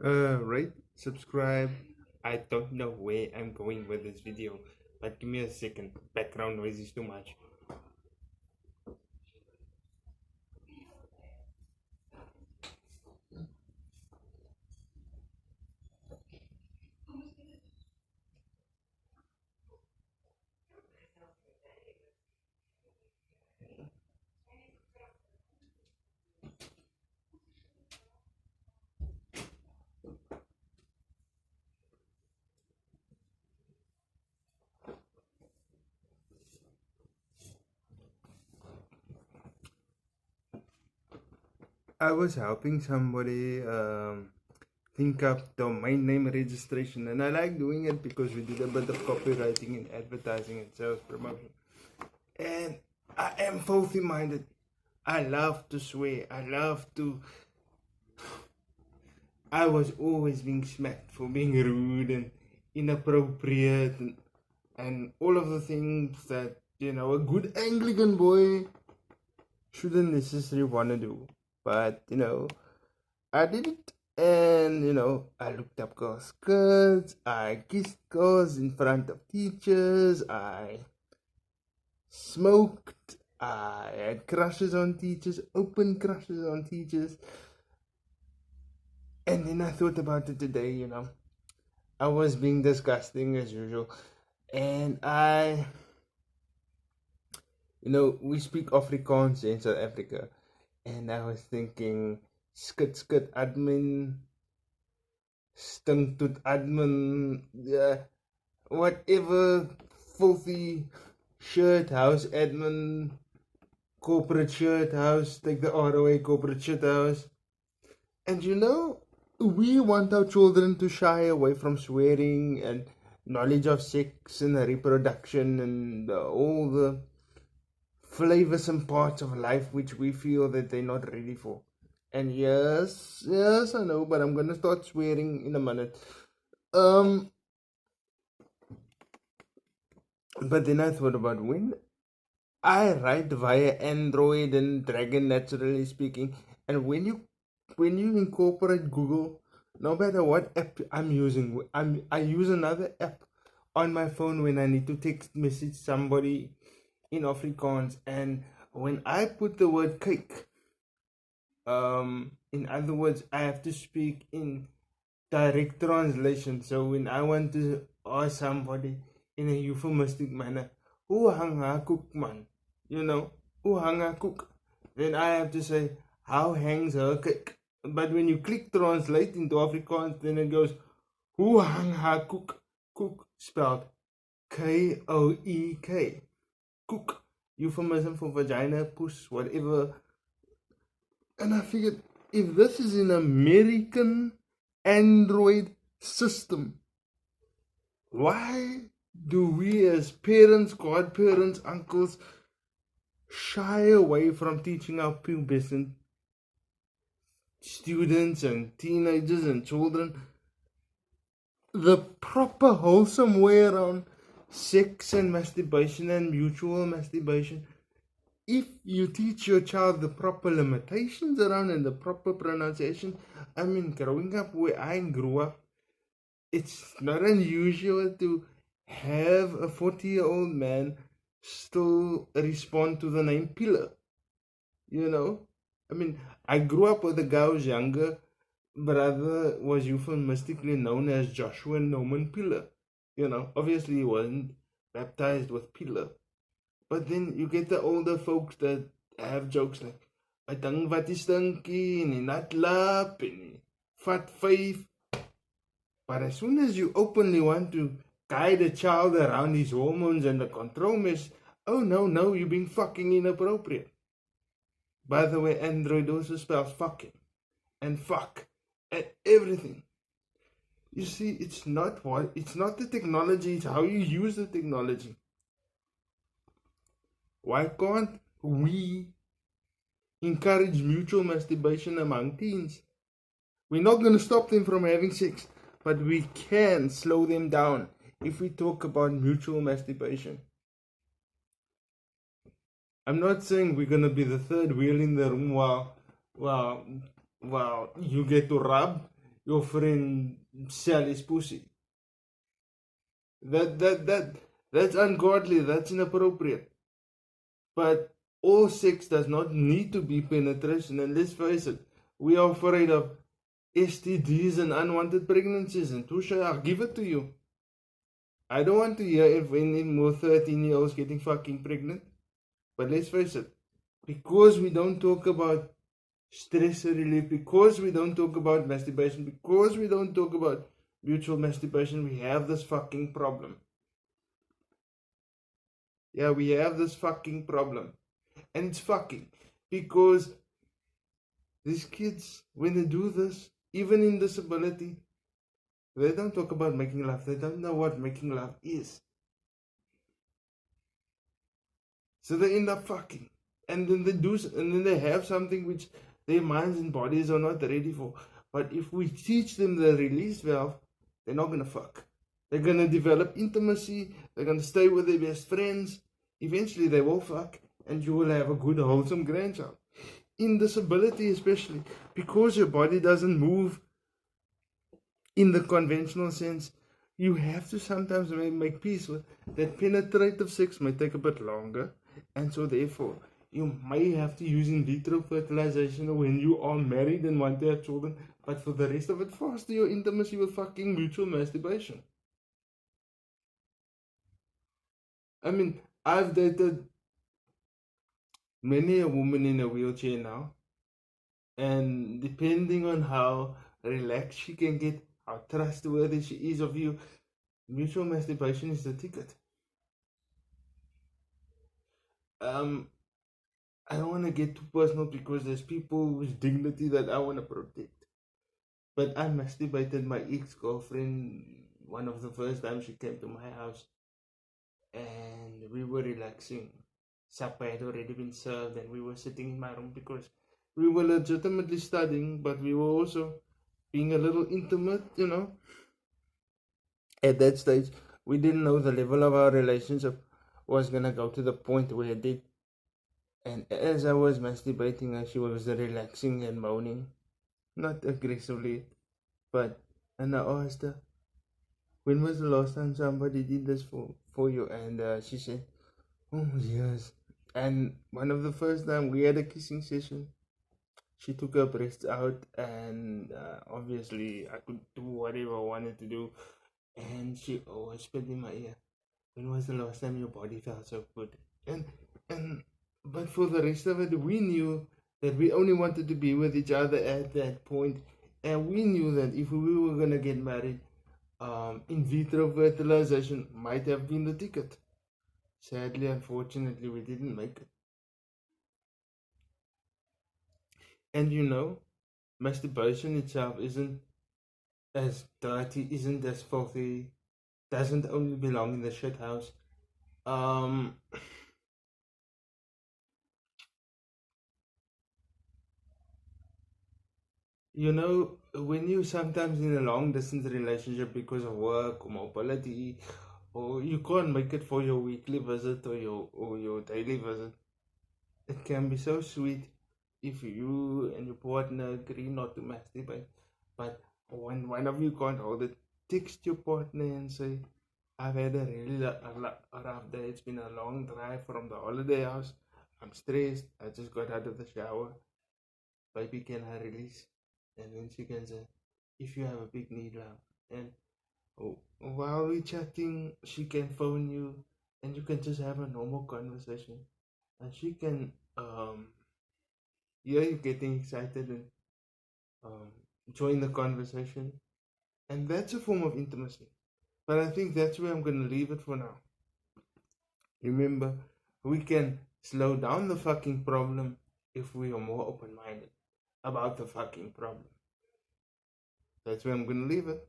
Rate, subscribe. I don't know where I'm going with this video, but give me a second. Background noise is too much. I was helping somebody think up domain name registration, and I like doing it because we did a bit of copywriting and advertising and sales promotion. And I am filthy minded. I love to swear. I was always being smacked for being rude and inappropriate and all of the things that, a good Anglican boy shouldn't necessarily want to do. But, I did it. And, I looked up girls' skirts. I kissed girls in front of teachers. I smoked. I had crushes on teachers, open crushes on teachers. And then I thought about it today, I was being disgusting as usual. And we speak Afrikaans in South Africa. And I was thinking, skit admin, stink toet admin, whatever filthy shirt house admin, corporate shirt house, take the R away, corporate shirt house. And we want our children to shy away from swearing and knowledge of sex and reproduction and all the flavorsome parts of life which we feel that they're not ready for. And yes, I know, but I'm gonna start swearing in a minute. But then I thought about when I write via Android and Dragon, naturally speaking, and when you incorporate Google, no matter what app I'm using, I use another app on my phone when I need to text message somebody in Afrikaans, and when I put the word cake, in other words, I have to speak in direct translation. So when I want to ask somebody in a euphemistic manner, who hang her cook, man? Who hang her cook? Then I have to say, how hangs her cake? But when you click translate into Afrikaans, then it goes, who hang her cook? Cook spelled Koek. Cook. Euphemism for vagina, puss, whatever. And I figured, if this is an American Android system, why do we as parents, godparents, uncles shy away from teaching our pubescent students and teenagers and children the proper wholesome way around sex and masturbation and mutual masturbation? If you teach your child the proper limitations around and the proper pronunciation, I mean, growing up where I grew up, it's not unusual to have a 40-year-old man still respond to the name Pillar. I mean, I grew up with a guy who's younger brother was euphemistically known as Joshua Norman Pillar. Obviously he wasn't baptized with Pillar. But then you get the older folks that have jokes like, I dang wat is stinky, en die nat lap, en die fat five. But as soon as you openly want to guide a child around his hormones and the control mesh, oh no, you're being fucking inappropriate. By the way, Android also spells fucking and fuck and everything. You see, it's not the technology, it's how you use the technology. Why can't we encourage mutual masturbation among teens? We're not going to stop them from having sex, but we can slow them down if we talk about mutual masturbation. I'm not saying we're going to be the third wheel in the room while you get to rub, your friend Sally's pussy. That's ungodly. That's inappropriate. But all sex does not need to be penetration. And let's face it, we are afraid of STDs and unwanted pregnancies. And Tusha, I'll give it to you. I don't want to hear if any more 13-year-olds getting fucking pregnant. But let's face it, because we don't talk about stress relief, because we don't talk about masturbation, because we don't talk about mutual masturbation, we have this fucking problem. Yeah, we have this fucking problem. And it's fucking. Because these kids, when they do this, even in disability, they don't talk about making love. They don't know what making love is. So they end up fucking. And then they have something which their minds and bodies are not ready for. But if we teach them the release valve, they're not gonna fuck. They're gonna develop intimacy, they're gonna stay with their best friends. Eventually they will fuck, and you will have a good, wholesome grandchild. In disability especially, because your body doesn't move in the conventional sense, you have to sometimes make peace with that. Penetrative sex may take a bit longer, and so therefore you may have to use in vitro fertilization when you are married and want to have children, but for the rest of it, foster your intimacy with fucking mutual masturbation. I mean, I've dated many a woman in a wheelchair now, and depending on how relaxed she can get, how trustworthy she is of you, mutual masturbation is the ticket. I don't want to get too personal because there's people whose dignity that I want to protect. But I masturbated my ex-girlfriend one of the first times she came to my house, and we were relaxing. Supper had already been served, and we were sitting in my room because we were legitimately studying, but we were also being a little intimate, At that stage, we didn't know the level of our relationship was gonna go to the point where it did. And as I was masturbating her, she was relaxing and moaning, not aggressively, but, and I asked her, when was the last time somebody did this for you? And she said, oh, yes. And one of the first time we had a kissing session, she took her breasts out, and obviously I could do whatever I wanted to do. And she whispered in my ear, when was the last time your body felt so good? And but for the rest of it, we knew that we only wanted to be with each other at that point, and we knew that if we were gonna get married, in vitro fertilization might have been the ticket. Sadly, unfortunately, we didn't make it. And masturbation itself isn't as dirty, isn't as filthy, doesn't only belong in the shit house. Um, when you sometimes in a long distance relationship because of work or mobility, or you can't make it for your weekly visit or your daily visit, it can be so sweet if you and your partner agree not to masturbate. But when one of you can't hold it, text your partner and say, I've had a really rough day. It's been a long drive from the holiday house. I'm stressed. I just got out of the shower. Baby, can I release? And then she can say, if you have a big need, love. And while we're chatting, she can phone you and you can just have a normal conversation. And she can hear you getting excited and um, join the conversation. And that's a form of intimacy. But I think that's where I'm going to leave it for now. Remember, we can slow down the fucking problem if we are more open minded about the fucking problem. That's where I'm going to leave it.